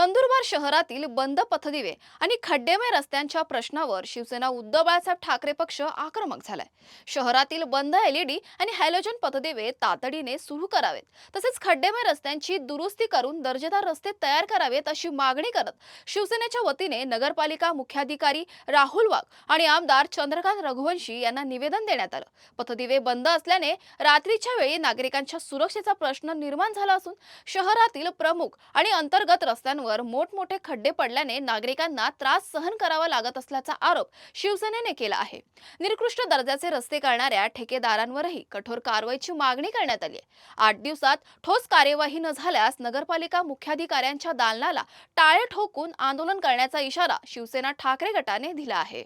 नंदुरबार शहरातील बंद पथदिवे आणि खड्डेमय रस्त्यांच्या प्रश्नावर शिवसेना उद्धव बाळासाहेब ठाकरे पक्ष आक्रमक झालाय। शहरातील बंद एलईडी आणि हॅलोजन पथदिवे तातडीने सुरू करावेत, तसेच खड्डेमय रस्त्यांची दुरुस्ती करून दर्जेदार रस्ते तयार करावेत अशी मागणी करत शिवसेनेच्या वतीने नगरपालिका मुख्याधिकारी राहुल वाघ आणि आमदार चंद्रकांत रघुवंशी यांना निवेदन देण्यात आलं। पथदिवे बंद असल्याने रात्रीच्या वेळी नागरिकांच्या सुरक्षेचा प्रश्न निर्माण झाला असून शहरातील प्रमुख आणि अंतर्गत रस्त्यांवर मोठमोठे खड्डे पडल्याने नागरिकांना त्रास सहन करावा लागत असल्याचा आरोप शिवसेनेने केला आहे। निकृष्ट दर्जाचे रस्ते करणाऱ्या ठेकेदारांवरही कठोर कारवाईची मागणी करण्यात आली आहे। 8 दिवसात ठोस कार्यवाही न झाल्यास नगरपालिका मुख्याधिकाऱ्यांच्या दालनाला टाळे ठोकून आंदोलन करण्याचा इशारा शिवसेना ठाकरे गटाने दिला आहे।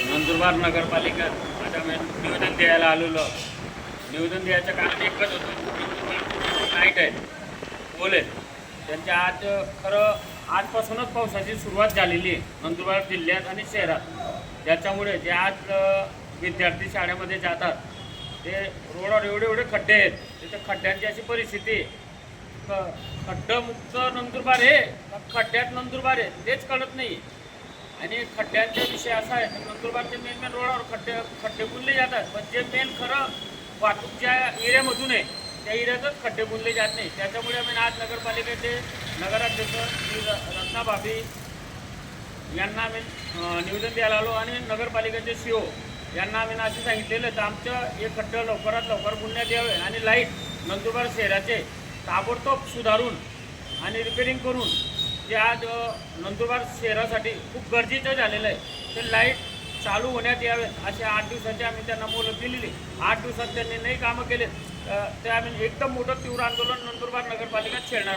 नंदुरबार नगरपालिका आता मी निवेदन द्यायला आलेलो। निवेदन द्यायचं कारण एकच होतं, नाईट आहे बोले त्यांच्या आज खरं आजपासूनच पावसाची सुरुवात झालेली आहे नंदुरबार जिल्ह्यात आणि शहरात। त्याच्यामुळे जे आज विद्यार्थी शाळेमध्ये जातात ते रोडावर एवढे खड्डे आहेत, तिथे खड्ड्यांची अशी परिस्थिती आहे। खड्डमुक्त नंदुरबार आहे का खड्ड्यात नंदुरबार आहे तेच कळत नाही। आणि खड्ड्यांचा विषय असा आहे की नंदुरबारच्या मेन रोडावर खड्डे बुनले जातात, पण जे मेन खरं वाहतूकच्या एरियामधून आहे त्या एरियातच खड्डे बुनले जात नाही। त्याच्यामुळे आम्ही आज नगरपालिकेचे नगराध्यक्ष रत्ना भाभी यांना आम्ही निवेदन द्यायला आलो आणि नगरपालिकेचे CO यांना आम्ही असे सांगितलेलं तर आमचं हे खड्डे लवकरात लवकर बुनण्यात यावे आणि लाईट नंदुरबार शहराचे ताबडतोब सुधारून आणि रिपेरिंग करून जे आज नंदुरबार शहरासाठी खूप गरजेचं झालेलं आहे ते लाईट चालू होण्यात यावेत असे 8 दिवसाची आम्ही त्यांना मोलत दिलेली। 8 दिवसात त्यांनी नाही कामं केले तर आम्ही एकदम मोठं तीव्र आंदोलन नंदुरबार नगरपालिकेत छेडणार।